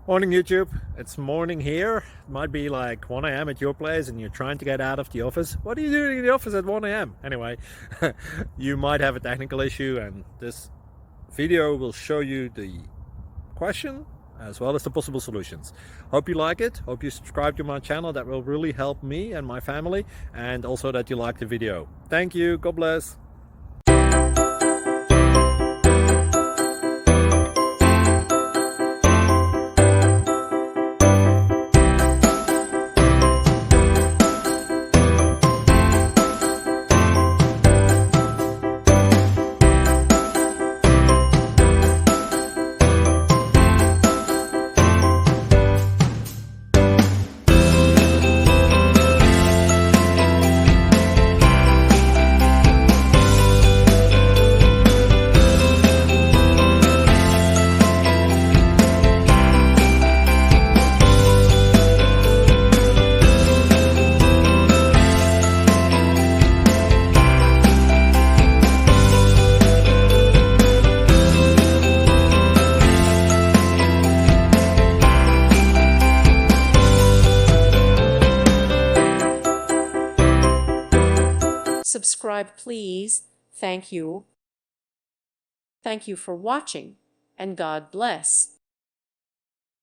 Morning YouTube, it's morning here. It might be like 1 a.m. at your place and you're trying to get out of the office. What are you doing in the office at 1 a.m.? Anyway, you might have a technical issue and this video will show you the question as well as the possible solutions. Hope you like it, hope you subscribe to my channel. That will really help me and my family, and also that you like the video. Thank you, God bless. Subscribe, please. Thank you. Thank you for watching, and God bless.